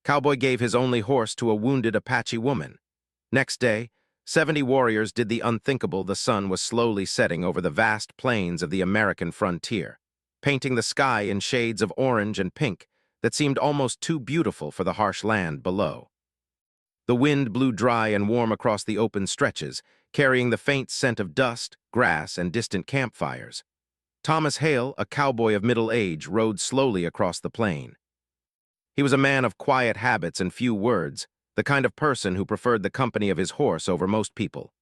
Cowboy gave his only horse to a wounded Apache woman. Next day, 70 warriors did the unthinkable. The sun was slowly setting over the vast plains of the American frontier, painting the sky in shades of orange and pink that seemed almost too beautiful for the harsh land below. The wind blew dry and warm across the open stretches, carrying the faint scent of dust, grass, and distant campfires. Thomas Hale, a cowboy of middle age, rode slowly across the plain. He was a man of quiet habits and few words, the kind of person who preferred the company of his horse over most people.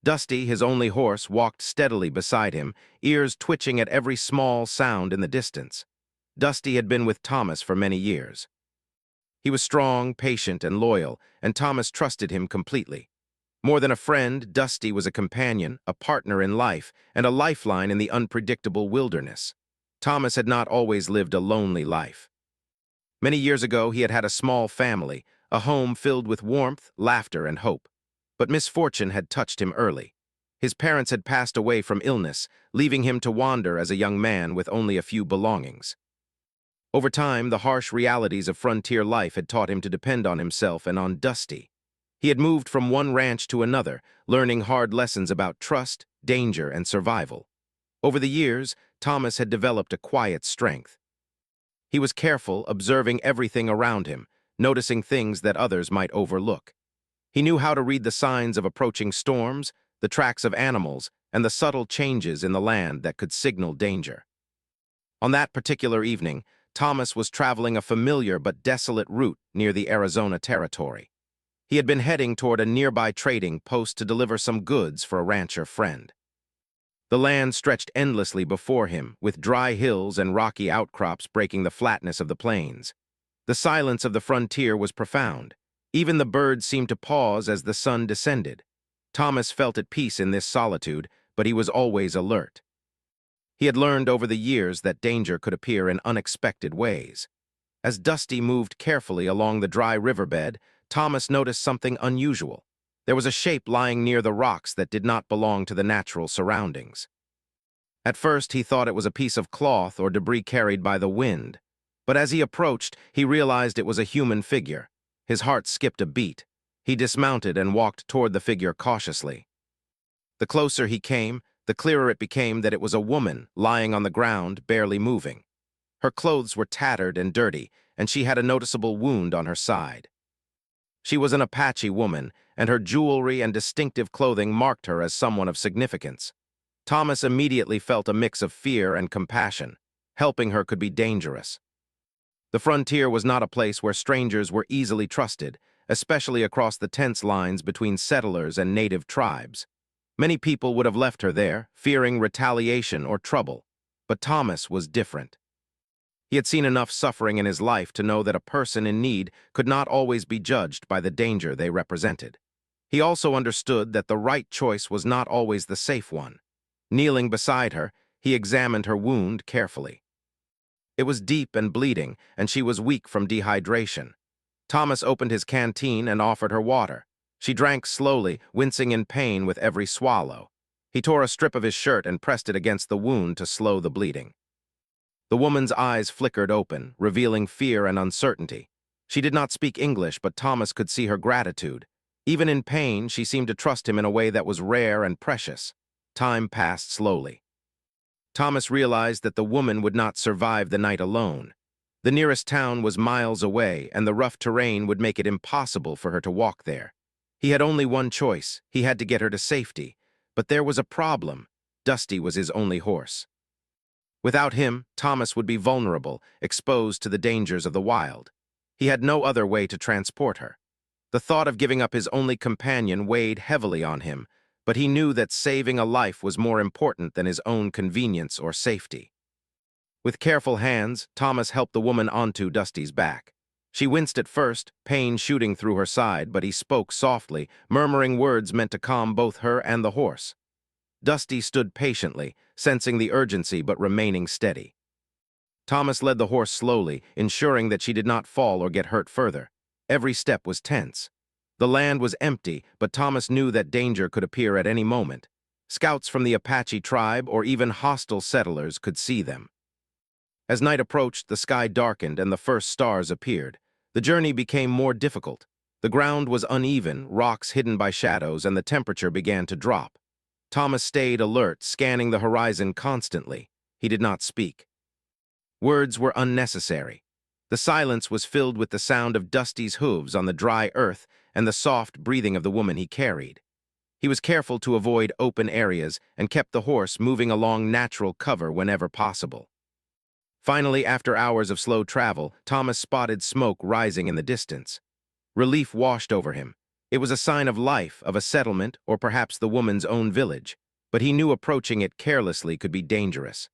Dusty, his only horse, walked steadily beside him, ears twitching at every small sound in the distance. Dusty had been with Thomas for many years. He was strong, patient, and loyal, and Thomas trusted him completely. More than a friend, Dusty was a companion, a partner in life, and a lifeline in the unpredictable wilderness. Thomas had not always lived a lonely life. Many years ago, he had had a small family, a home filled with warmth, laughter, and hope. But misfortune had touched him early. His parents had passed away from illness, leaving him to wander as a young man with only a few belongings. Over time, the harsh realities of frontier life had taught him to depend on himself and on Dusty. He had moved from one ranch to another, learning hard lessons about trust, danger, and survival. Over the years, Thomas had developed a quiet strength. He was careful, observing everything around him, noticing things that others might overlook. He knew how to read the signs of approaching storms, the tracks of animals, and the subtle changes in the land that could signal danger. On that particular evening, Thomas was traveling a familiar but desolate route near the Arizona territory. He had been heading toward a nearby trading post to deliver some goods for a rancher friend. The land stretched endlessly before him, with dry hills and rocky outcrops breaking the flatness of the plains. The silence of the frontier was profound. Even the birds seemed to pause as the sun descended. Thomas felt at peace in this solitude, but he was always alert. He had learned over the years that danger could appear in unexpected ways. As Dusty moved carefully along the dry riverbed, Thomas noticed something unusual. There was a shape lying near the rocks that did not belong to the natural surroundings. At first, he thought it was a piece of cloth or debris carried by the wind. But as he approached, he realized it was a human figure. His heart skipped a beat. He dismounted and walked toward the figure cautiously. The closer he came, the clearer it became that it was a woman lying on the ground, barely moving. Her clothes were tattered and dirty, and she had a noticeable wound on her side. She was an Apache woman, and her jewelry and distinctive clothing marked her as someone of significance. Thomas immediately felt a mix of fear and compassion. Helping her could be dangerous. The frontier was not a place where strangers were easily trusted, especially across the tense lines between settlers and native tribes. Many people would have left her there, fearing retaliation or trouble. But Thomas was different. He had seen enough suffering in his life to know that a person in need could not always be judged by the danger they represented. He also understood that the right choice was not always the safe one. Kneeling beside her, he examined her wound carefully. It was deep and bleeding, and she was weak from dehydration. Thomas opened his canteen and offered her water. She drank slowly, wincing in pain with every swallow. He tore a strip of his shirt and pressed it against the wound to slow the bleeding. The woman's eyes flickered open, revealing fear and uncertainty. She did not speak English, but Thomas could see her gratitude. Even in pain, she seemed to trust him in a way that was rare and precious. Time passed slowly. Thomas realized that the woman would not survive the night alone. The nearest town was miles away, and the rough terrain would make it impossible for her to walk there. He had only one choice. He had to get her to safety. But there was a problem. Dusty was his only horse. Without him, Thomas would be vulnerable, exposed to the dangers of the wild. He had no other way to transport her. The thought of giving up his only companion weighed heavily on him, but he knew that saving a life was more important than his own convenience or safety. With careful hands, Thomas helped the woman onto Dusty's back. She winced at first, pain shooting through her side, but he spoke softly, murmuring words meant to calm both her and the horse. Dusty stood patiently, sensing the urgency but remaining steady. Thomas led the horse slowly, ensuring that she did not fall or get hurt further. Every step was tense. The land was empty, but Thomas knew that danger could appear at any moment. Scouts from the Apache tribe or even hostile settlers could see them. As night approached, the sky darkened and the first stars appeared. The journey became more difficult. The ground was uneven, rocks hidden by shadows, and the temperature began to drop. Thomas stayed alert, scanning the horizon constantly. He did not speak. Words were unnecessary. The silence was filled with the sound of Dusty's hooves on the dry earth and the soft breathing of the woman he carried. He was careful to avoid open areas and kept the horse moving along natural cover whenever possible. Finally, after hours of slow travel, Thomas spotted smoke rising in the distance. Relief washed over him. It was a sign of life, of a settlement, or perhaps the woman's own village, but he knew approaching it carelessly could be dangerous.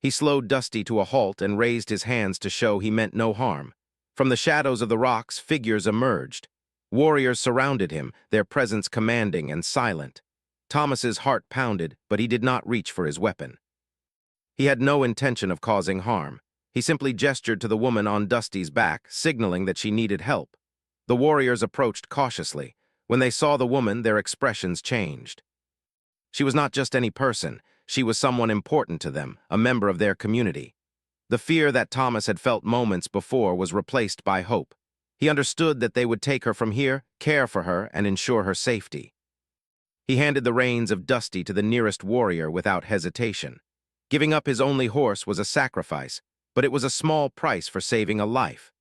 He slowed Dusty to a halt and raised his hands to show he meant no harm. From the shadows of the rocks, figures emerged. Warriors surrounded him, their presence commanding and silent. Thomas's heart pounded, but he did not reach for his weapon. He had no intention of causing harm. He simply gestured to the woman on Dusty's back, signaling that she needed help. The warriors approached cautiously. When they saw the woman, their expressions changed. She was not just any person. She was someone important to them, a member of their community. The fear that Thomas had felt moments before was replaced by hope. He understood that they would take her from here, care for her, and ensure her safety. He handed the reins of Dusty to the nearest warrior without hesitation. Giving up his only horse was a sacrifice, but it was a small price for saving a life.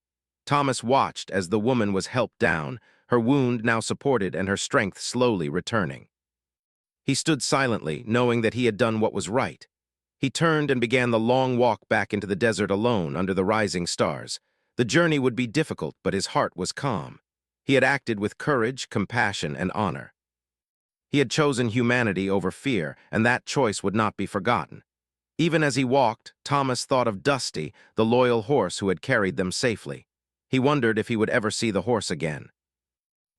Thomas watched as the woman was helped down, her wound now supported and her strength slowly returning. He stood silently, knowing that he had done what was right. He turned and began the long walk back into the desert alone under the rising stars. The journey would be difficult, but his heart was calm. He had acted with courage, compassion, and honor. He had chosen humanity over fear, and that choice would not be forgotten. Even as he walked, Thomas thought of Dusty, the loyal horse who had carried them safely. He wondered if he would ever see the horse again.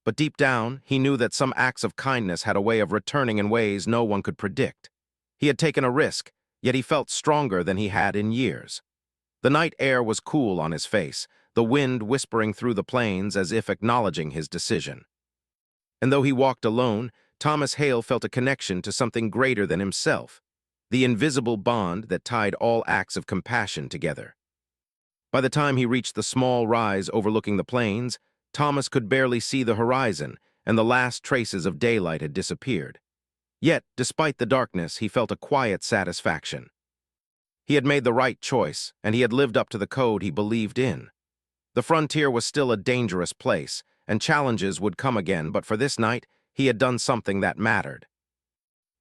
But deep down, he knew that some acts of kindness had a way of returning in ways no one could predict. He had taken a risk, yet he felt stronger than he had in years. The night air was cool on his face, the wind whispering through the plains as if acknowledging his decision. And though he walked alone, Thomas Hale felt a connection to something greater than himself, the invisible bond that tied all acts of compassion together. By the time he reached the small rise overlooking the plains, Thomas could barely see the horizon, and the last traces of daylight had disappeared. Yet, despite the darkness, he felt a quiet satisfaction. He had made the right choice, and he had lived up to the code he believed in. The frontier was still a dangerous place, and challenges would come again, but for this night, he had done something that mattered.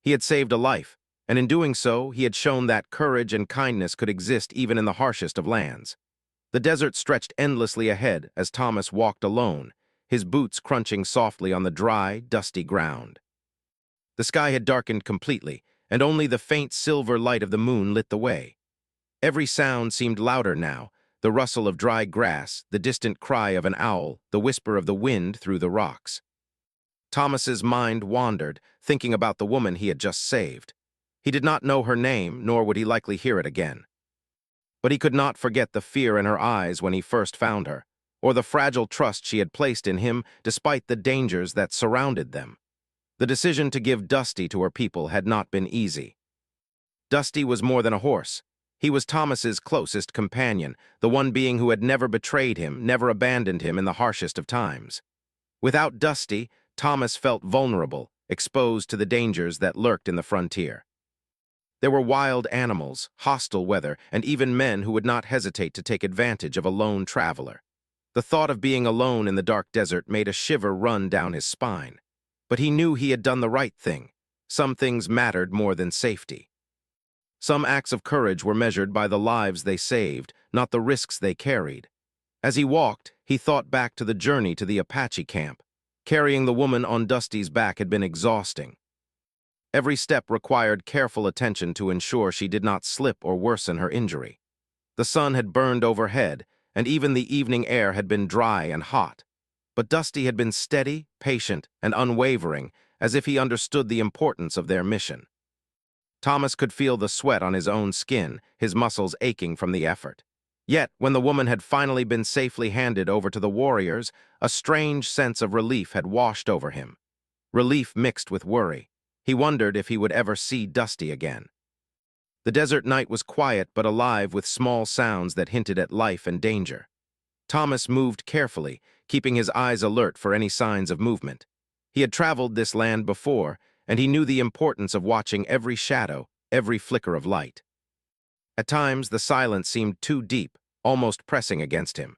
He had saved a life, and in doing so, he had shown that courage and kindness could exist even in the harshest of lands. The desert stretched endlessly ahead as Thomas walked alone, his boots crunching softly on the dry, dusty ground. The sky had darkened completely, and only the faint silver light of the moon lit the way. Every sound seemed louder now, the rustle of dry grass, the distant cry of an owl, the whisper of the wind through the rocks. Thomas's mind wandered, thinking about the woman he had just saved. He did not know her name, nor would he likely hear it again. But he could not forget the fear in her eyes when he first found her, or the fragile trust she had placed in him despite the dangers that surrounded them. The decision to give Dusty to her people had not been easy. Dusty was more than a horse. He was Thomas's closest companion, the one being who had never betrayed him, never abandoned him in the harshest of times. Without Dusty, Thomas felt vulnerable, exposed to the dangers that lurked in the frontier. There were wild animals, hostile weather, and even men who would not hesitate to take advantage of a lone traveler. The thought of being alone in the dark desert made a shiver run down his spine. But he knew he had done the right thing. Some things mattered more than safety. Some acts of courage were measured by the lives they saved, not the risks they carried. As he walked, he thought back to the journey to the Apache camp. Carrying the woman on Dusty's back had been exhausting. Every step required careful attention to ensure she did not slip or worsen her injury. The sun had burned overhead, and even the evening air had been dry and hot. But Dusty had been steady, patient, and unwavering, as if he understood the importance of their mission. Thomas could feel the sweat on his own skin, his muscles aching from the effort. Yet, when the woman had finally been safely handed over to the warriors, a strange sense of relief had washed over him. Relief mixed with worry. He wondered if he would ever see Dusty again. The desert night was quiet but alive with small sounds that hinted at life and danger. Thomas moved carefully, keeping his eyes alert for any signs of movement. He had traveled this land before, and he knew the importance of watching every shadow, every flicker of light. At times, the silence seemed too deep, almost pressing against him.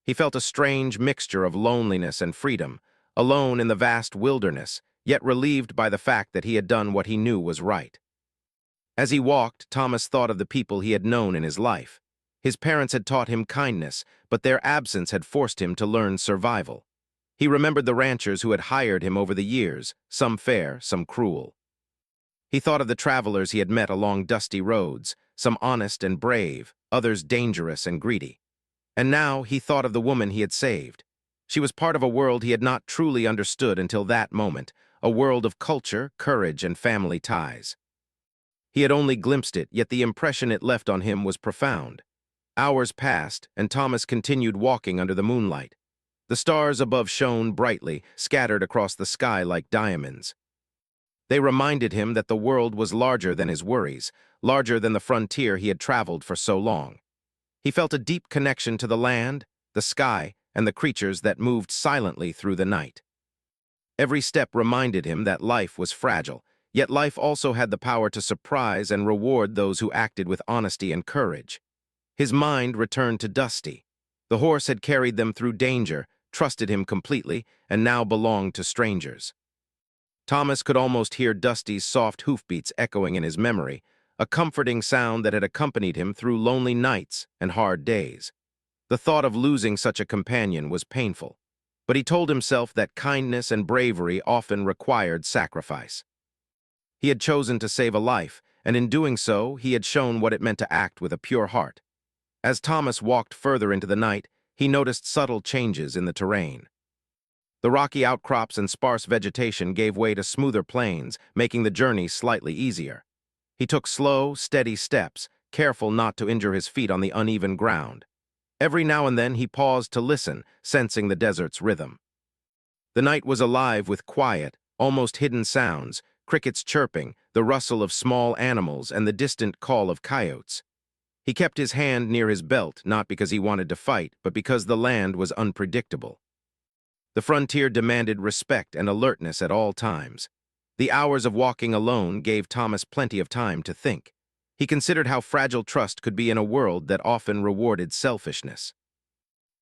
He felt a strange mixture of loneliness and freedom, alone in the vast wilderness, yet relieved by the fact that he had done what he knew was right. As he walked, Thomas thought of the people he had known in his life. His parents had taught him kindness, but their absence had forced him to learn survival. He remembered the ranchers who had hired him over the years, some fair, some cruel. He thought of the travelers he had met along dusty roads, some honest and brave, others dangerous and greedy. And now he thought of the woman he had saved. She was part of a world he had not truly understood until that moment, a world of culture, courage, and family ties. He had only glimpsed it, yet the impression it left on him was profound. Hours passed, and Thomas continued walking under the moonlight. The stars above shone brightly, scattered across the sky like diamonds. They reminded him that the world was larger than his worries, larger than the frontier he had traveled for so long. He felt a deep connection to the land, the sky, and the creatures that moved silently through the night. Every step reminded him that life was fragile, yet life also had the power to surprise and reward those who acted with honesty and courage. His mind returned to Dusty. The horse had carried them through danger, trusted him completely, and now belonged to strangers. Thomas could almost hear Dusty's soft hoofbeats echoing in his memory, a comforting sound that had accompanied him through lonely nights and hard days. The thought of losing such a companion was painful, but he told himself that kindness and bravery often required sacrifice. He had chosen to save a life, and in doing so, he had shown what it meant to act with a pure heart. As Thomas walked further into the night, he noticed subtle changes in the terrain. The rocky outcrops and sparse vegetation gave way to smoother plains, making the journey slightly easier. He took slow, steady steps, careful not to injure his feet on the uneven ground. Every now and then he paused to listen, sensing the desert's rhythm. The night was alive with quiet, almost hidden sounds, crickets chirping, the rustle of small animals, and the distant call of coyotes. He kept his hand near his belt, not because he wanted to fight, but because the land was unpredictable. The frontier demanded respect and alertness at all times. The hours of walking alone gave Thomas plenty of time to think. He considered how fragile trust could be in a world that often rewarded selfishness.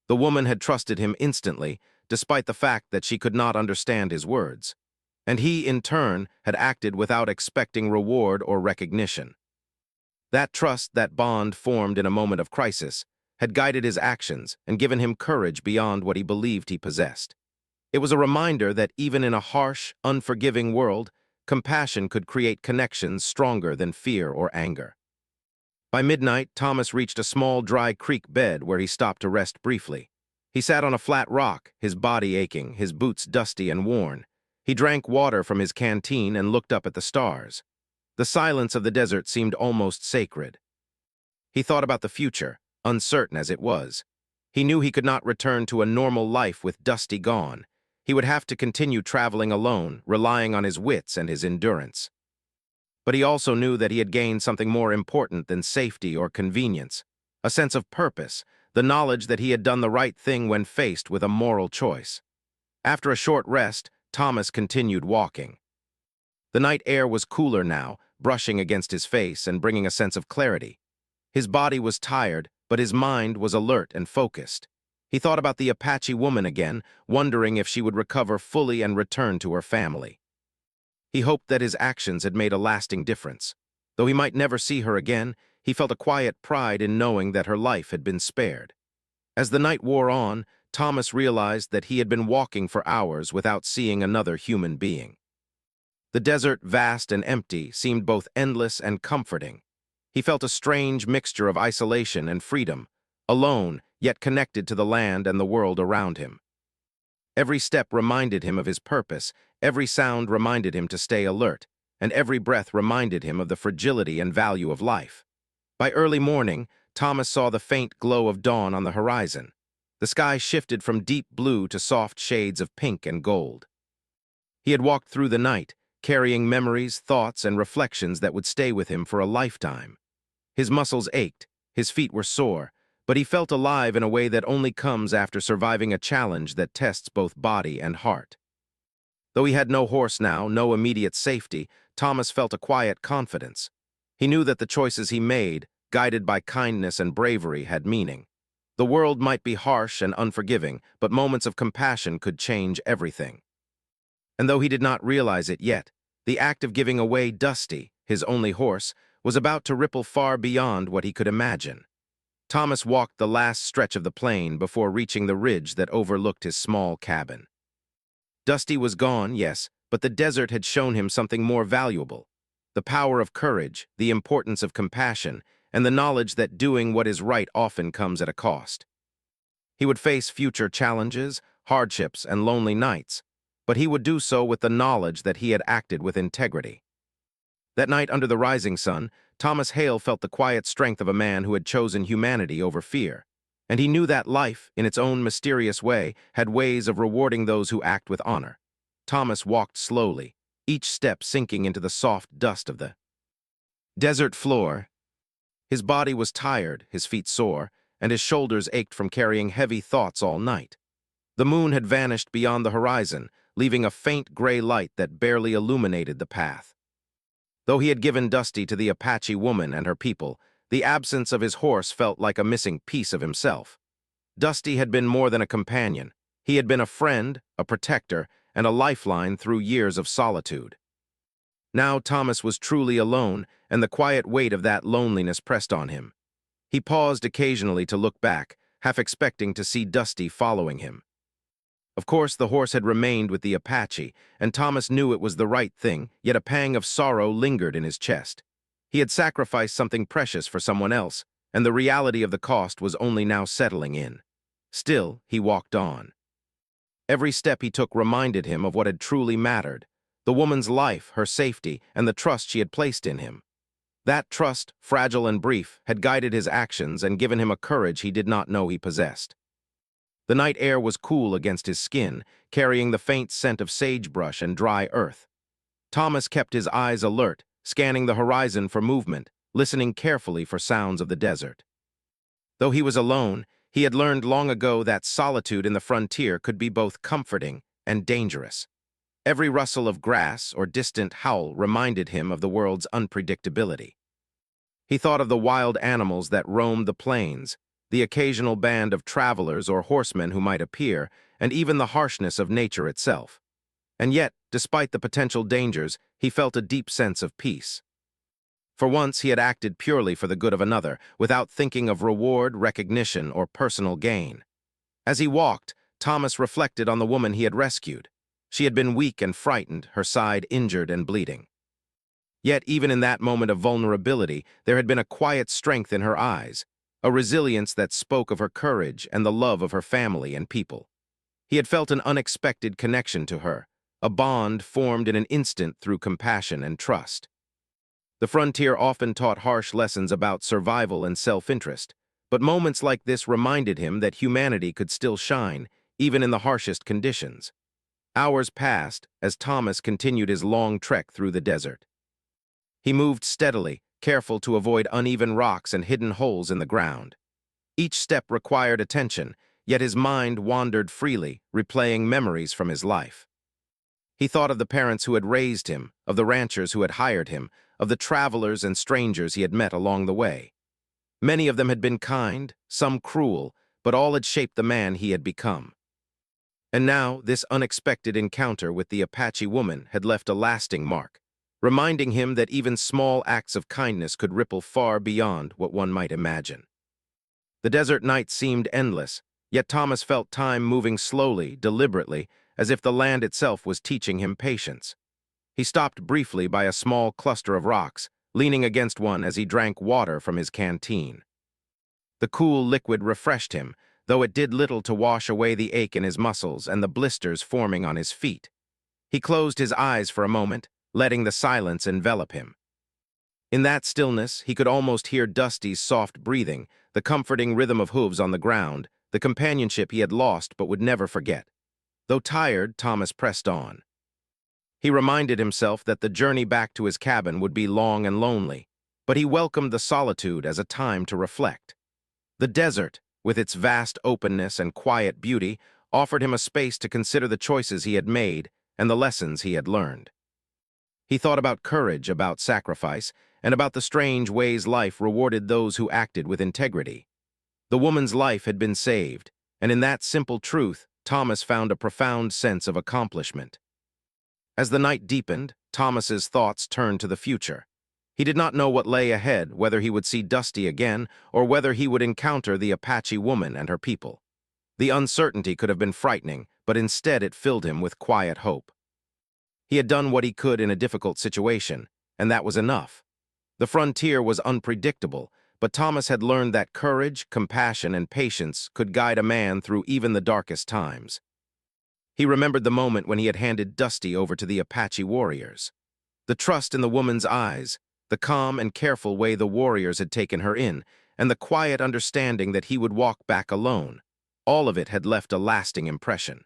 The woman had trusted him instantly, despite the fact that she could not understand his words. And he, in turn, had acted without expecting reward or recognition. That trust, that bond formed in a moment of crisis, had guided his actions and given him courage beyond what he believed he possessed. It was a reminder that even in a harsh, unforgiving world, compassion could create connections stronger than fear or anger. By midnight, Thomas reached a small, dry creek bed where he stopped to rest briefly. He sat on a flat rock, his body aching, his boots dusty and worn. He drank water from his canteen and looked up at the stars. The silence of the desert seemed almost sacred. He thought about the future, uncertain as it was. He knew he could not return to a normal life with Dusty gone. He would have to continue traveling alone, relying on his wits and his endurance. But he also knew that he had gained something more important than safety or convenience, a sense of purpose, the knowledge that he had done the right thing when faced with a moral choice. After a short rest, Thomas continued walking. The night air was cooler now, brushing against his face and bringing a sense of clarity. His body was tired, but his mind was alert and focused. He thought about the Apache woman again, wondering if she would recover fully and return to her family. He hoped that his actions had made a lasting difference. Though he might never see her again, he felt a quiet pride in knowing that her life had been spared. As the night wore on, Thomas realized that he had been walking for hours without seeing another human being. The desert, vast and empty, seemed both endless and comforting. He felt a strange mixture of isolation and freedom, alone, yet connected to the land and the world around him. Every step reminded him of his purpose, every sound reminded him to stay alert, and every breath reminded him of the fragility and value of life. By early morning, Thomas saw the faint glow of dawn on the horizon. The sky shifted from deep blue to soft shades of pink and gold. He had walked through the night, carrying memories, thoughts, and reflections that would stay with him for a lifetime. His muscles ached, his feet were sore, but he felt alive in a way that only comes after surviving a challenge that tests both body and heart. Though he had no horse now, no immediate safety, Thomas felt a quiet confidence. He knew that the choices he made, guided by kindness and bravery, had meaning. The world might be harsh and unforgiving, but moments of compassion could change everything. And though he did not realize it yet, the act of giving away Dusty, his only horse, was about to ripple far beyond what he could imagine. Thomas walked the last stretch of the plain before reaching the ridge that overlooked his small cabin. Dusty was gone, yes, but the desert had shown him something more valuable: the power of courage, the importance of compassion, and the knowledge that doing what is right often comes at a cost. He would face future challenges, hardships, and lonely nights, but he would do so with the knowledge that he had acted with integrity. That night under the rising sun, Thomas Hale felt the quiet strength of a man who had chosen humanity over fear, and he knew that life, in its own mysterious way, had ways of rewarding those who act with honor. Thomas walked slowly, each step sinking into the soft dust of the desert floor. His body was tired, his feet sore, and his shoulders ached from carrying heavy thoughts all night. The moon had vanished beyond the horizon, leaving a faint gray light that barely illuminated the path. Though he had given Dusty to the Apache woman and her people, the absence of his horse felt like a missing piece of himself. Dusty had been more than a companion. He had been a friend, a protector, and a lifeline through years of solitude. Now Thomas was truly alone, and the quiet weight of that loneliness pressed on him. He paused occasionally to look back, half expecting to see Dusty following him. Of course, the horse had remained with the Apache, and Thomas knew it was the right thing, yet a pang of sorrow lingered in his chest. He had sacrificed something precious for someone else, and the reality of the cost was only now settling in. Still, he walked on. Every step he took reminded him of what had truly mattered: the woman's life, her safety, and the trust she had placed in him. That trust, fragile and brief, had guided his actions and given him a courage he did not know he possessed. The night air was cool against his skin, carrying the faint scent of sagebrush and dry earth. Thomas kept his eyes alert, scanning the horizon for movement, listening carefully for sounds of the desert. Though he was alone, he had learned long ago that solitude in the frontier could be both comforting and dangerous. Every rustle of grass or distant howl reminded him of the world's unpredictability. He thought of the wild animals that roamed the plains, the occasional band of travelers or horsemen who might appear, and even the harshness of nature itself. And yet, despite the potential dangers, he felt a deep sense of peace. For once, he had acted purely for the good of another, without thinking of reward, recognition, or personal gain. As he walked, Thomas reflected on the woman he had rescued. She had been weak and frightened, her side injured and bleeding. Yet, even in that moment of vulnerability, there had been a quiet strength in her eyes, a resilience that spoke of her courage and the love of her family and people. He had felt an unexpected connection to her, a bond formed in an instant through compassion and trust. The frontier often taught harsh lessons about survival and self-interest, but moments like this reminded him that humanity could still shine, even in the harshest conditions. Hours passed as Thomas continued his long trek through the desert. He moved steadily, careful to avoid uneven rocks and hidden holes in the ground. Each step required attention, yet his mind wandered freely, replaying memories from his life. He thought of the parents who had raised him, of the ranchers who had hired him, of the travelers and strangers he had met along the way. Many of them had been kind, some cruel, but all had shaped the man he had become. And now, this unexpected encounter with the Apache woman had left a lasting mark, reminding him that even small acts of kindness could ripple far beyond what one might imagine. The desert night seemed endless, yet Thomas felt time moving slowly, deliberately, as if the land itself was teaching him patience. He stopped briefly by a small cluster of rocks, leaning against one as he drank water from his canteen. The cool liquid refreshed him, though it did little to wash away the ache in his muscles and the blisters forming on his feet. He closed his eyes for a moment, letting the silence envelop him. In that stillness, he could almost hear Dusty's soft breathing, the comforting rhythm of hooves on the ground, the companionship he had lost but would never forget. Though tired, Thomas pressed on. He reminded himself that the journey back to his cabin would be long and lonely, but he welcomed the solitude as a time to reflect. The desert, with its vast openness and quiet beauty, offered him a space to consider the choices he had made and the lessons he had learned. He thought about courage, about sacrifice, and about the strange ways life rewarded those who acted with integrity. The woman's life had been saved, and in that simple truth, Thomas found a profound sense of accomplishment. As the night deepened, Thomas's thoughts turned to the future. He did not know what lay ahead, whether he would see Dusty again, or whether he would encounter the Apache woman and her people. The uncertainty could have been frightening, but instead it filled him with quiet hope. He had done what he could in a difficult situation, and that was enough. The frontier was unpredictable, but Thomas had learned that courage, compassion, and patience could guide a man through even the darkest times. He remembered the moment when he had handed Dusty over to the Apache warriors. The trust in the woman's eyes, the calm and careful way the warriors had taken her in, and the quiet understanding that he would walk back alone, all of it had left a lasting impression.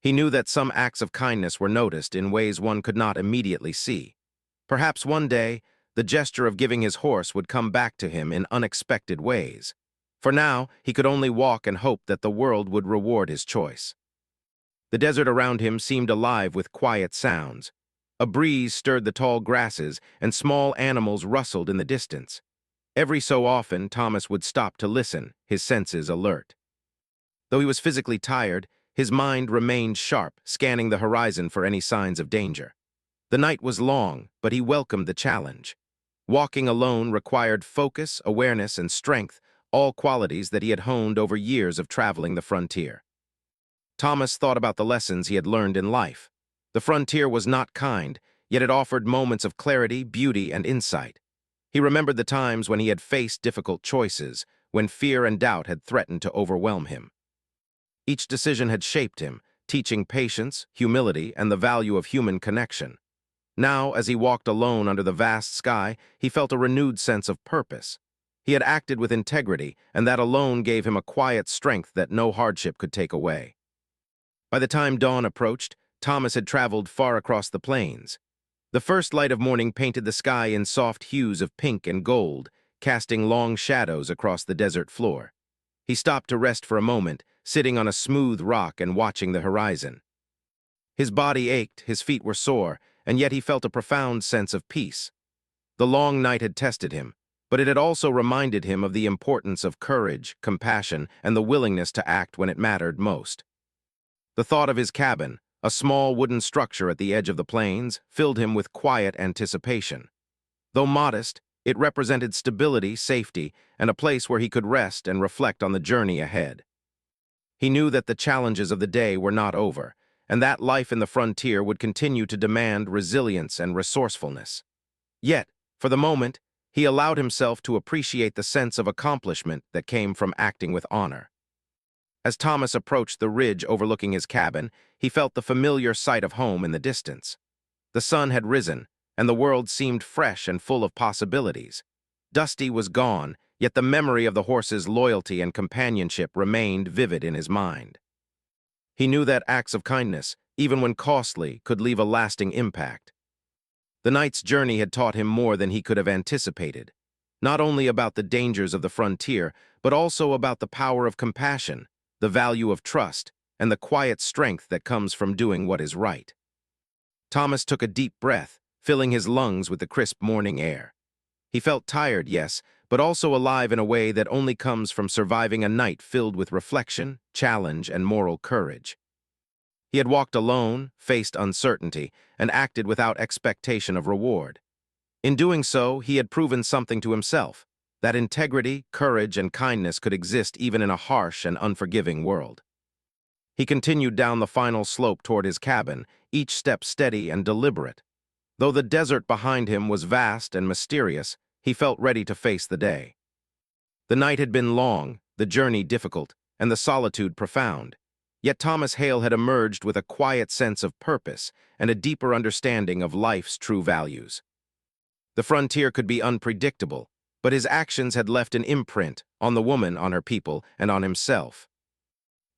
He knew that some acts of kindness were noticed in ways one could not immediately see. Perhaps one day, the gesture of giving his horse would come back to him in unexpected ways. For now, he could only walk and hope that the world would reward his choice. The desert around him seemed alive with quiet sounds. A breeze stirred the tall grasses, and small animals rustled in the distance. Every so often, Thomas would stop to listen, his senses alert. Though he was physically tired, his mind remained sharp, scanning the horizon for any signs of danger. The night was long, but he welcomed the challenge. Walking alone required focus, awareness, and strength, all qualities that he had honed over years of traveling the frontier. Thomas thought about the lessons he had learned in life. The frontier was not kind, yet it offered moments of clarity, beauty, and insight. He remembered the times when he had faced difficult choices, when fear and doubt had threatened to overwhelm him. Each decision had shaped him, teaching patience, humility, and the value of human connection. Now, as he walked alone under the vast sky, he felt a renewed sense of purpose. He had acted with integrity, and that alone gave him a quiet strength that no hardship could take away. By the time dawn approached, Thomas had traveled far across the plains. The first light of morning painted the sky in soft hues of pink and gold, casting long shadows across the desert floor. He stopped to rest for a moment, sitting on a smooth rock and watching the horizon. His body ached, his feet were sore, and yet he felt a profound sense of peace. The long night had tested him, but it had also reminded him of the importance of courage, compassion, and the willingness to act when it mattered most. The thought of his cabin, a small wooden structure at the edge of the plains, filled him with quiet anticipation. Though modest, it represented stability, safety, and a place where he could rest and reflect on the journey ahead. He knew that the challenges of the day were not over, and that life in the frontier would continue to demand resilience and resourcefulness. Yet, for the moment, he allowed himself to appreciate the sense of accomplishment that came from acting with honor. As Thomas approached the ridge overlooking his cabin, he felt the familiar sight of home in the distance. The sun had risen, and the world seemed fresh and full of possibilities. Dusty was gone, yet the memory of the horse's loyalty and companionship remained vivid in his mind. He knew that acts of kindness, even when costly, could leave a lasting impact. The night's journey had taught him more than he could have anticipated, not only about the dangers of the frontier, but also about the power of compassion, the value of trust, and the quiet strength that comes from doing what is right. Thomas took a deep breath, filling his lungs with the crisp morning air. He felt tired, yes, but also alive in a way that only comes from surviving a night filled with reflection, challenge, and moral courage. He had walked alone, faced uncertainty, and acted without expectation of reward. In doing so, he had proven something to himself, that integrity, courage, and kindness could exist even in a harsh and unforgiving world. He continued down the final slope toward his cabin, each step steady and deliberate. Though the desert behind him was vast and mysterious, he felt ready to face the day. The night had been long, the journey difficult, and the solitude profound. Yet Thomas Hale had emerged with a quiet sense of purpose and a deeper understanding of life's true values. The frontier could be unpredictable, but his actions had left an imprint on the woman, on her people, and on himself.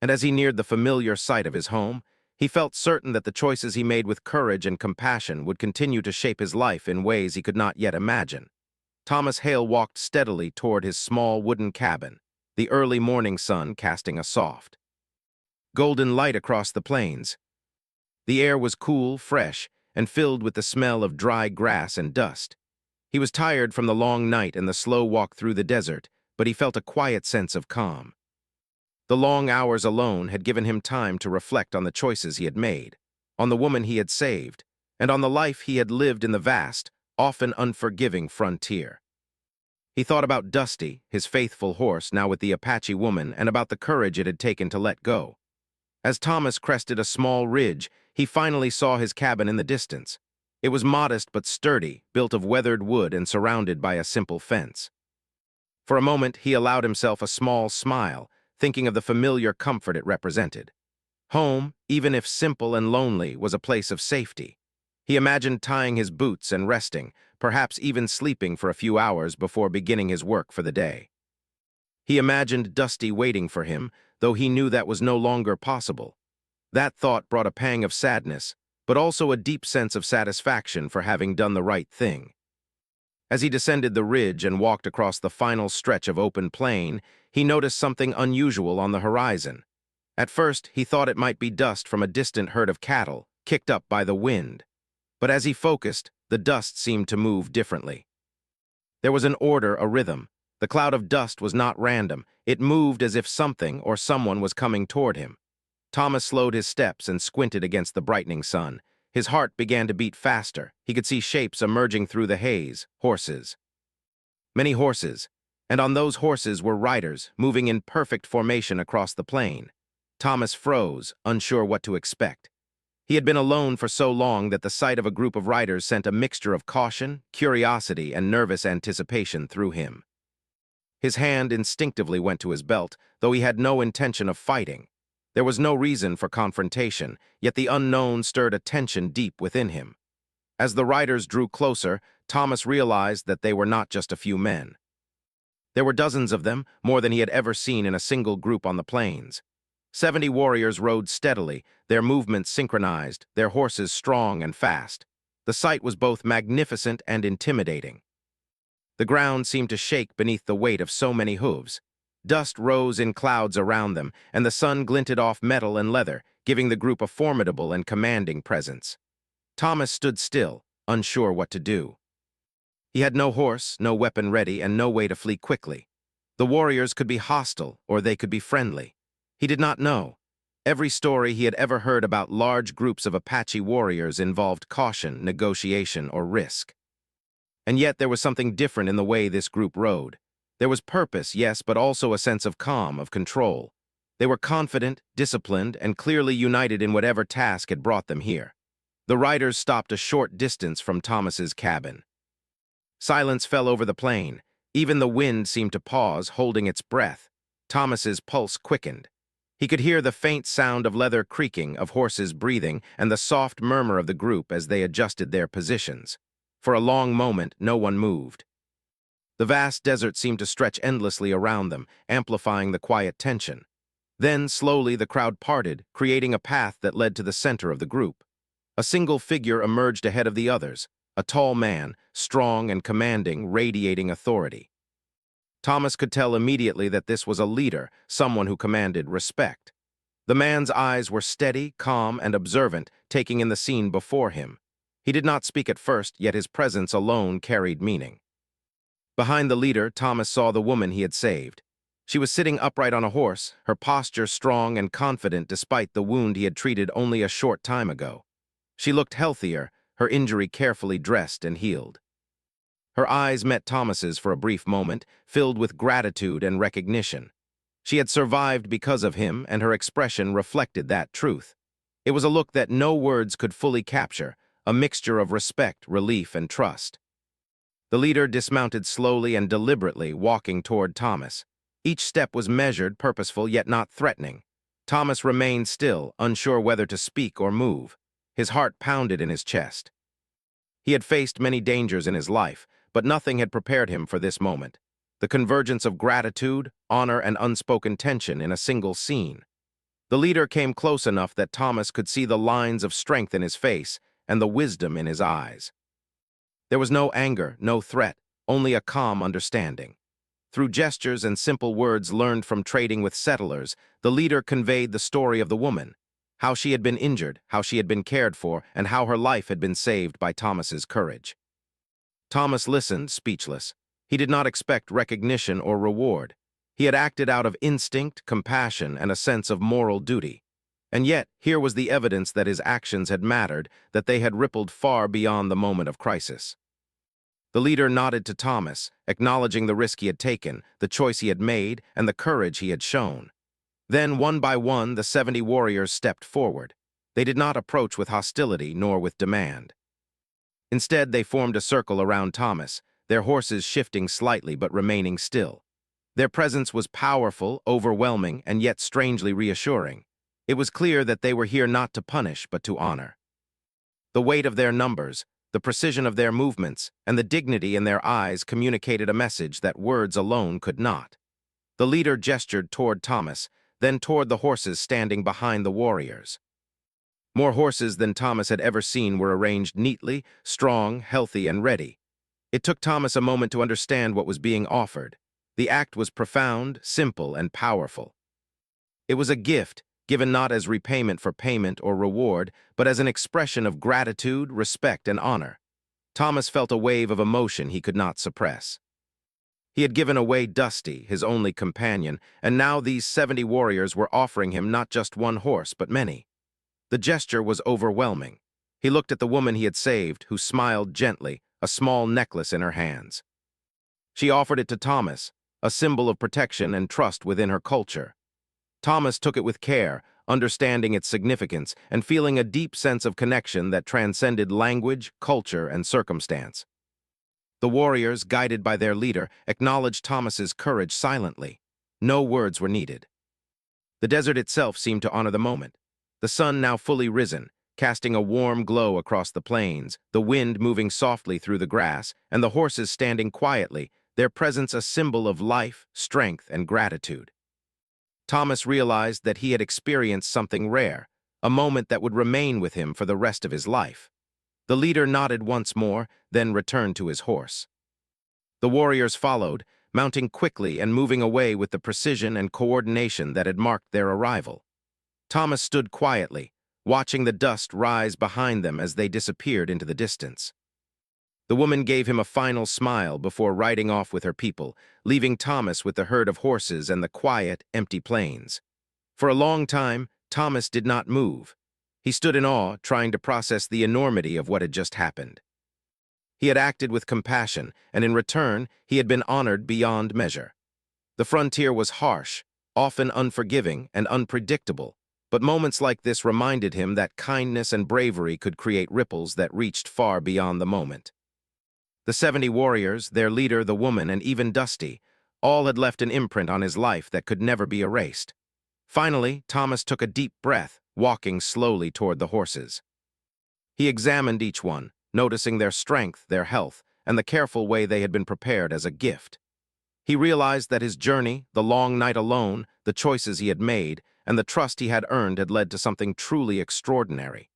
And as he neared the familiar site of his home, he felt certain that the choices he made with courage and compassion would continue to shape his life in ways he could not yet imagine. Thomas Hale walked steadily toward his small wooden cabin, the early morning sun casting a soft, golden light across the plains. The air was cool, fresh, and filled with the smell of dry grass and dust. He was tired from the long night and the slow walk through the desert, but he felt a quiet sense of calm. The long hours alone had given him time to reflect on the choices he had made, on the woman he had saved, and on the life he had lived in the vast, often unforgiving frontier. He thought about Dusty, his faithful horse now with the Apache woman, and about the courage it had taken to let go. As Thomas crested a small ridge, he finally saw his cabin in the distance. It was modest but sturdy, built of weathered wood and surrounded by a simple fence. For a moment, he allowed himself a small smile, thinking of the familiar comfort it represented. Home, even if simple and lonely, was a place of safety. He imagined tying his boots and resting, perhaps even sleeping for a few hours before beginning his work for the day. He imagined Dusty waiting for him, though he knew that was no longer possible. That thought brought a pang of sadness, but also a deep sense of satisfaction for having done the right thing. As he descended the ridge and walked across the final stretch of open plain, he noticed something unusual on the horizon. At first, he thought it might be dust from a distant herd of cattle, kicked up by the wind. But as he focused, the dust seemed to move differently. There was an order, a rhythm. The cloud of dust was not random. It moved as if something or someone was coming toward him. Thomas slowed his steps and squinted against the brightening sun. His heart began to beat faster. He could see shapes emerging through the haze, horses. Many horses, and on those horses were riders, moving in perfect formation across the plain. Thomas froze, unsure what to expect. He had been alone for so long that the sight of a group of riders sent a mixture of caution, curiosity, and nervous anticipation through him. His hand instinctively went to his belt, though he had no intention of fighting. There was no reason for confrontation, yet the unknown stirred a tension deep within him. As the riders drew closer, Thomas realized that they were not just a few men. There were dozens of them, more than he had ever seen in a single group on the plains. 70 warriors rode steadily, their movements synchronized, their horses strong and fast. The sight was both magnificent and intimidating. The ground seemed to shake beneath the weight of so many hooves. Dust rose in clouds around them, and the sun glinted off metal and leather, giving the group a formidable and commanding presence. Thomas stood still, unsure what to do. He had no horse, no weapon ready, and no way to flee quickly. The warriors could be hostile, or they could be friendly. He did not know. Every story he had ever heard about large groups of Apache warriors involved caution, negotiation, or risk. And yet there was something different in the way this group rode. There was purpose, yes, but also a sense of calm, of control. They were confident, disciplined, and clearly united in whatever task had brought them here. The riders stopped a short distance from Thomas's cabin. Silence fell over the plain. Even the wind seemed to pause, holding its breath. Thomas's pulse quickened. He could hear the faint sound of leather creaking, of horses breathing, and the soft murmur of the group as they adjusted their positions. For a long moment, no one moved. The vast desert seemed to stretch endlessly around them, amplifying the quiet tension. Then, slowly, the crowd parted, creating a path that led to the center of the group. A single figure emerged ahead of the others, a tall man, strong and commanding, radiating authority. Thomas could tell immediately that this was a leader, someone who commanded respect. The man's eyes were steady, calm, and observant, taking in the scene before him. He did not speak at first, yet his presence alone carried meaning. Behind the leader, Thomas saw the woman he had saved. She was sitting upright on a horse, her posture strong and confident despite the wound he had treated only a short time ago. She looked healthier, her injury carefully dressed and healed. Her eyes met Thomas's for a brief moment, filled with gratitude and recognition. She had survived because of him, and her expression reflected that truth. It was a look that no words could fully capture, a mixture of respect, relief, and trust. The leader dismounted slowly and deliberately, walking toward Thomas. Each step was measured, purposeful, yet not threatening. Thomas remained still, unsure whether to speak or move. His heart pounded in his chest. He had faced many dangers in his life, but nothing had prepared him for this moment. The convergence of gratitude, honor, and unspoken tension in a single scene. The leader came close enough that Thomas could see the lines of strength in his face and the wisdom in his eyes. There was no anger, no threat, only a calm understanding. Through gestures and simple words learned from trading with settlers, the leader conveyed the story of the woman, how she had been injured, how she had been cared for, and how her life had been saved by Thomas's courage. Thomas listened, speechless. He did not expect recognition or reward. He had acted out of instinct, compassion, and a sense of moral duty. And yet, here was the evidence that his actions had mattered, that they had rippled far beyond the moment of crisis. The leader nodded to Thomas, acknowledging the risk he had taken, the choice he had made, and the courage he had shown. Then, one by one, the 70 warriors stepped forward. They did not approach with hostility nor with demand. Instead, they formed a circle around Thomas, their horses shifting slightly but remaining still. Their presence was powerful, overwhelming, and yet strangely reassuring. It was clear that they were here not to punish but to honor. The weight of their numbers, the precision of their movements, and the dignity in their eyes communicated a message that words alone could not. The leader gestured toward Thomas, then toward the horses standing behind the warriors. More horses than Thomas had ever seen were arranged neatly, strong, healthy, and ready. It took Thomas a moment to understand what was being offered. The act was profound, simple, and powerful. It was a gift, given not as repayment for payment or reward, but as an expression of gratitude, respect, and honor. Thomas felt a wave of emotion he could not suppress. He had given away Dusty, his only companion, and now these 70 warriors were offering him not just one horse, but many. The gesture was overwhelming. He looked at the woman he had saved, who smiled gently, a small necklace in her hands. She offered it to Thomas, a symbol of protection and trust within her culture. Thomas took it with care, understanding its significance and feeling a deep sense of connection that transcended language, culture, and circumstance. The warriors, guided by their leader, acknowledged Thomas's courage silently. No words were needed. The desert itself seemed to honor the moment. The sun now fully risen, casting a warm glow across the plains, the wind moving softly through the grass, and the horses standing quietly, their presence a symbol of life, strength, and gratitude. Thomas realized that he had experienced something rare, a moment that would remain with him for the rest of his life. The leader nodded once more, then returned to his horse. The warriors followed, mounting quickly and moving away with the precision and coordination that had marked their arrival. Thomas stood quietly, watching the dust rise behind them as they disappeared into the distance. The woman gave him a final smile before riding off with her people, leaving Thomas with the herd of horses and the quiet, empty plains. For a long time, Thomas did not move. He stood in awe, trying to process the enormity of what had just happened. He had acted with compassion, and in return, he had been honored beyond measure. The frontier was harsh, often unforgiving and unpredictable, but moments like this reminded him that kindness and bravery could create ripples that reached far beyond the moment. The 70 warriors, their leader, the woman, and even Dusty, all had left an imprint on his life that could never be erased. Finally, Thomas took a deep breath, walking slowly toward the horses. He examined each one, noticing their strength, their health, and the careful way they had been prepared as a gift. He realized that his journey, the long night alone, the choices he had made, and the trust he had earned had led to something truly extraordinary.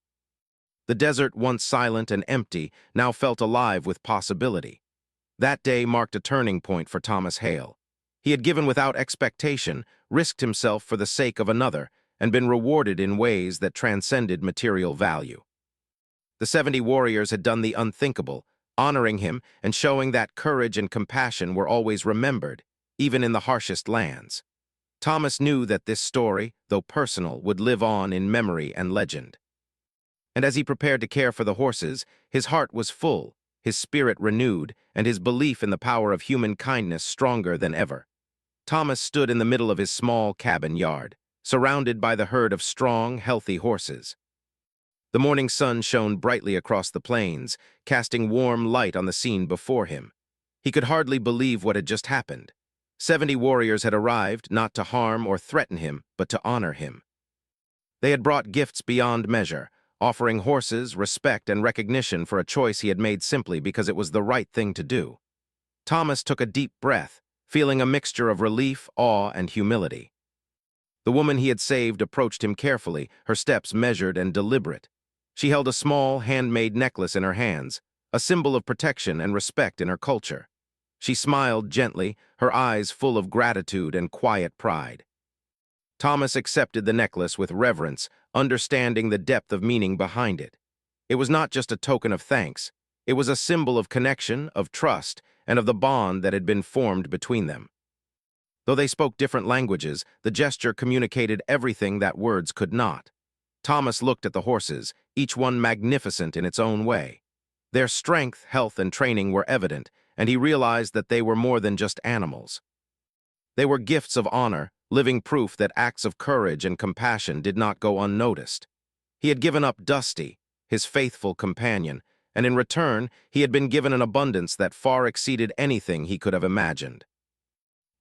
The desert, once silent and empty, now felt alive with possibility. That day marked a turning point for Thomas Hale. He had given without expectation, risked himself for the sake of another, and been rewarded in ways that transcended material value. The 70 warriors had done the unthinkable, honoring him and showing that courage and compassion were always remembered, even in the harshest lands. Thomas knew that this story, though personal, would live on in memory and legend. And as he prepared to care for the horses, his heart was full, his spirit renewed, and his belief in the power of human kindness stronger than ever. Thomas stood in the middle of his small cabin yard, surrounded by the herd of strong, healthy horses. The morning sun shone brightly across the plains, casting warm light on the scene before him. He could hardly believe what had just happened. 70 warriors had arrived, not to harm or threaten him, but to honor him. They had brought gifts beyond measure, offering horses, respect, and recognition for a choice he had made simply because it was the right thing to do. Thomas took a deep breath, feeling a mixture of relief, awe, and humility. The woman he had saved approached him carefully, her steps measured and deliberate. She held a small, handmade necklace in her hands, a symbol of protection and respect in her culture. She smiled gently, her eyes full of gratitude and quiet pride. Thomas accepted the necklace with reverence, understanding the depth of meaning behind it. It was not just a token of thanks. It was a symbol of connection, of trust, and of the bond that had been formed between them. Though they spoke different languages, the gesture communicated everything that words could not. Thomas looked at the horses, each one magnificent in its own way. Their strength, health, and training were evident, and he realized that they were more than just animals. They were gifts of honor, living proof that acts of courage and compassion did not go unnoticed. He had given up Dusty, his faithful companion, and in return, he had been given an abundance that far exceeded anything he could have imagined.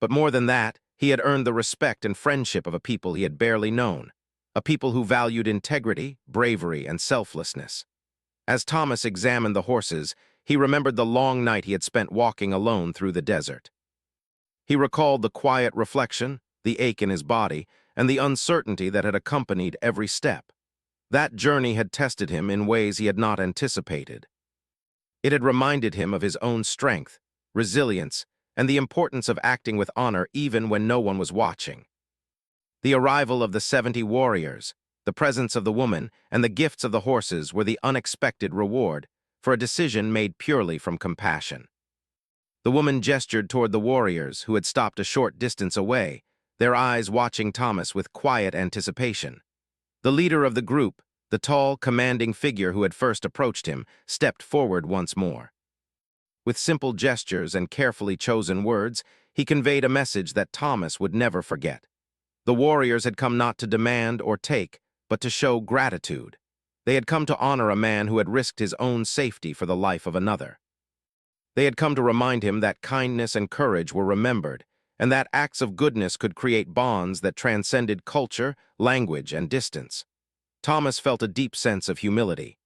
But more than that, he had earned the respect and friendship of a people he had barely known, a people who valued integrity, bravery, and selflessness. As Thomas examined the horses, he remembered the long night he had spent walking alone through the desert. He recalled the quiet reflection, the ache in his body, and the uncertainty that had accompanied every step. That journey had tested him in ways he had not anticipated. It had reminded him of his own strength, resilience, and the importance of acting with honor even when no one was watching. The arrival of the 70 warriors, the presence of the woman, and the gifts of the horses were the unexpected reward for a decision made purely from compassion. The woman gestured toward the warriors, who had stopped a short distance away, their eyes watching Thomas with quiet anticipation. The leader of the group, the tall, commanding figure who had first approached him, stepped forward once more. With simple gestures and carefully chosen words, he conveyed a message that Thomas would never forget. The warriors had come not to demand or take, but to show gratitude. They had come to honor a man who had risked his own safety for the life of another. They had come to remind him that kindness and courage were remembered, and that acts of goodness could create bonds that transcended culture, language, and distance. Thomas felt a deep sense of humility.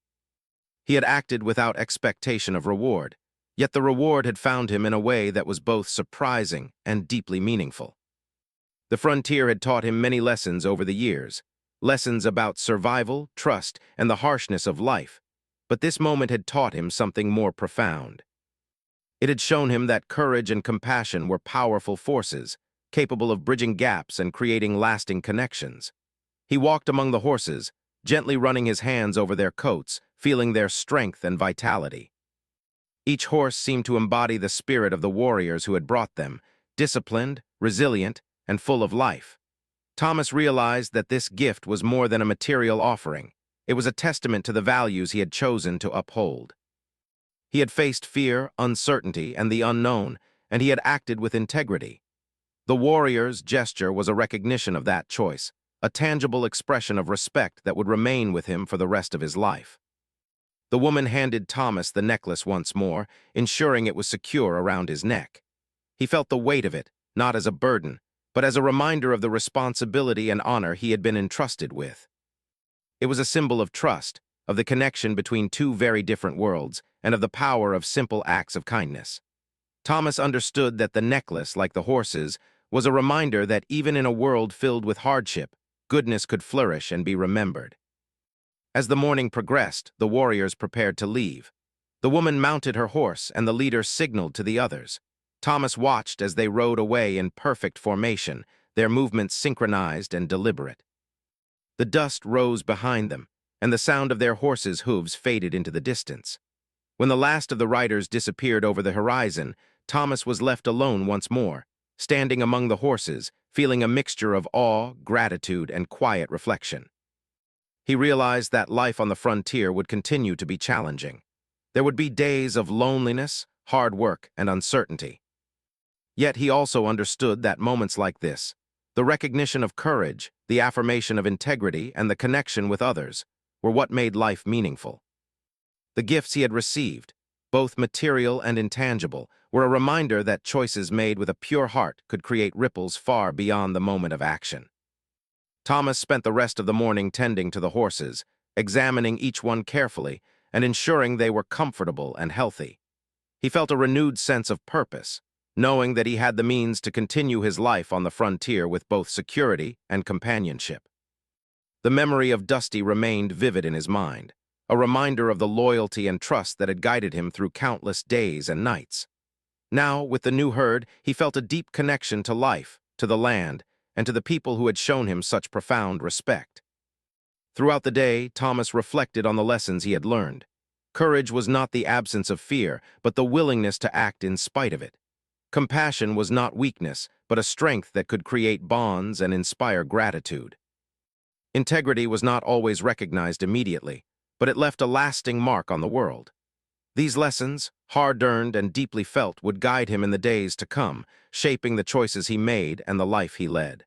He had acted without expectation of reward, yet the reward had found him in a way that was both surprising and deeply meaningful. The frontier had taught him many lessons over the years, lessons about survival, trust, and the harshness of life, but this moment had taught him something more profound. It had shown him that courage and compassion were powerful forces, capable of bridging gaps and creating lasting connections. He walked among the horses, gently running his hands over their coats, feeling their strength and vitality. Each horse seemed to embody the spirit of the warriors who had brought them, disciplined, resilient, and full of life. Thomas realized that this gift was more than a material offering. It was a testament to the values he had chosen to uphold. He had faced fear, uncertainty, and the unknown, and he had acted with integrity. The warrior's gesture was a recognition of that choice, a tangible expression of respect that would remain with him for the rest of his life. The woman handed Thomas the necklace once more, ensuring it was secure around his neck. He felt the weight of it, not as a burden, but as a reminder of the responsibility and honor he had been entrusted with. It was a symbol of trust, of the connection between two very different worlds, and of the power of simple acts of kindness. Thomas understood that the necklace, like the horses, was a reminder that even in a world filled with hardship, goodness could flourish and be remembered. As the morning progressed, the warriors prepared to leave. The woman mounted her horse, and the leader signaled to the others. Thomas watched as they rode away in perfect formation, their movements synchronized and deliberate. The dust rose behind them, and the sound of their horses' hooves faded into the distance. When the last of the riders disappeared over the horizon, Thomas was left alone once more, standing among the horses, feeling a mixture of awe, gratitude, and quiet reflection. He realized that life on the frontier would continue to be challenging. There would be days of loneliness, hard work, and uncertainty. Yet he also understood that moments like this, the recognition of courage, the affirmation of integrity, and the connection with others, were what made life meaningful. The gifts he had received, both material and intangible, were a reminder that choices made with a pure heart could create ripples far beyond the moment of action. Thomas spent the rest of the morning tending to the horses, examining each one carefully and ensuring they were comfortable and healthy. He felt a renewed sense of purpose, knowing that he had the means to continue his life on the frontier with both security and companionship. The memory of Dusty remained vivid in his mind, a reminder of the loyalty and trust that had guided him through countless days and nights. Now, with the new herd, he felt a deep connection to life, to the land, and to the people who had shown him such profound respect. Throughout the day, Thomas reflected on the lessons he had learned. Courage was not the absence of fear, but the willingness to act in spite of it. Compassion was not weakness, but a strength that could create bonds and inspire gratitude. Integrity was not always recognized immediately, but it left a lasting mark on the world. These lessons, hard-earned and deeply felt, would guide him in the days to come, shaping the choices he made and the life he led.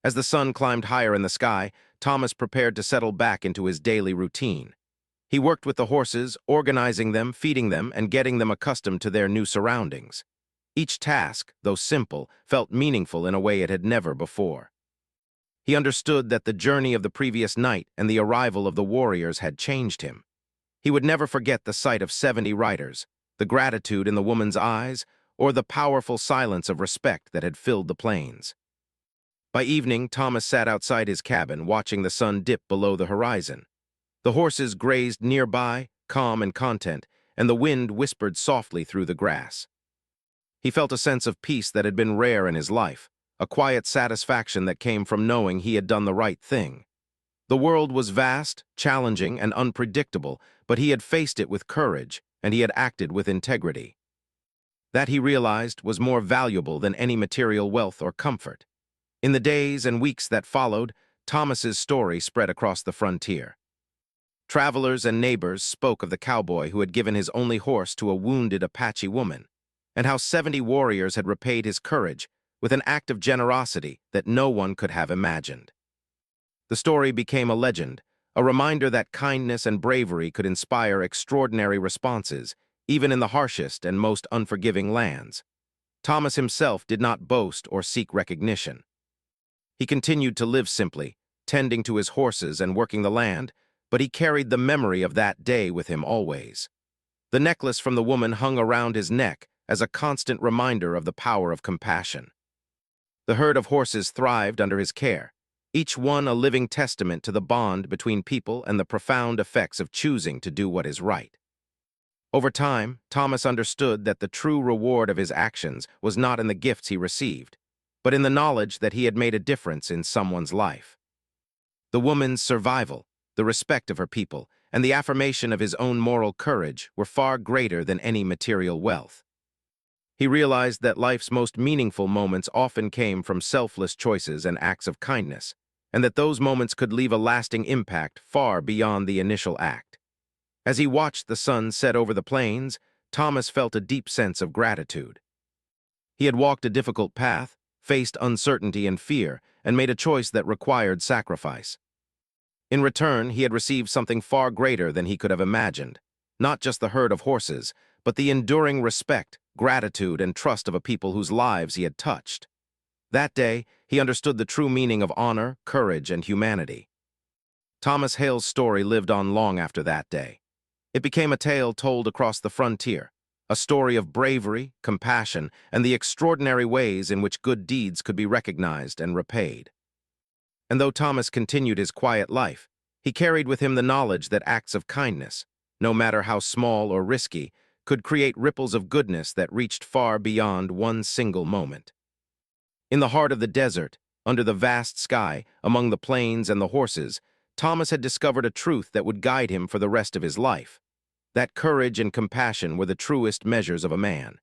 As the sun climbed higher in the sky, Thomas prepared to settle back into his daily routine. He worked with the horses, organizing them, feeding them, and getting them accustomed to their new surroundings. Each task, though simple, felt meaningful in a way it had never before. He understood that the journey of the previous night and the arrival of the warriors had changed him. He would never forget the sight of 70 riders, the gratitude in the woman's eyes, or the powerful silence of respect that had filled the plains. By evening, Thomas sat outside his cabin, watching the sun dip below the horizon. The horses grazed nearby, calm and content, and the wind whispered softly through the grass. He felt a sense of peace that had been rare in his life, a quiet satisfaction that came from knowing he had done the right thing. The world was vast, challenging, and unpredictable, but he had faced it with courage, and he had acted with integrity. That, he realized, was more valuable than any material wealth or comfort. In the days and weeks that followed, Thomas's story spread across the frontier. Travelers and neighbors spoke of the cowboy who had given his only horse to a wounded Apache woman, and how 70 warriors had repaid his courage with an act of generosity that no one could have imagined. The story became a legend, a reminder that kindness and bravery could inspire extraordinary responses, even in the harshest and most unforgiving lands. Thomas himself did not boast or seek recognition. He continued to live simply, tending to his horses and working the land, but he carried the memory of that day with him always. The necklace from the woman hung around his neck as a constant reminder of the power of compassion. The herd of horses thrived under his care, each one a living testament to the bond between people and the profound effects of choosing to do what is right. Over time, Thomas understood that the true reward of his actions was not in the gifts he received, but in the knowledge that he had made a difference in someone's life. The woman's survival, the respect of her people, and the affirmation of his own moral courage were far greater than any material wealth. He realized that life's most meaningful moments often came from selfless choices and acts of kindness, and that those moments could leave a lasting impact far beyond the initial act. As he watched the sun set over the plains, Thomas felt a deep sense of gratitude. He had walked a difficult path, faced uncertainty and fear, and made a choice that required sacrifice. In return, he had received something far greater than he could have imagined, not just the herd of horses, but the enduring respect, gratitude, and trust of a people whose lives he had touched. That day, he understood the true meaning of honor, courage, and humanity. Thomas Hale's story lived on long after that day. It became a tale told across the frontier, a story of bravery, compassion, and the extraordinary ways in which good deeds could be recognized and repaid. And though Thomas continued his quiet life, he carried with him the knowledge that acts of kindness, no matter how small or risky, could create ripples of goodness that reached far beyond one single moment. In the heart of the desert, under the vast sky, among the plains and the horses, Thomas had discovered a truth that would guide him for the rest of his life. That courage and compassion were the truest measures of a man.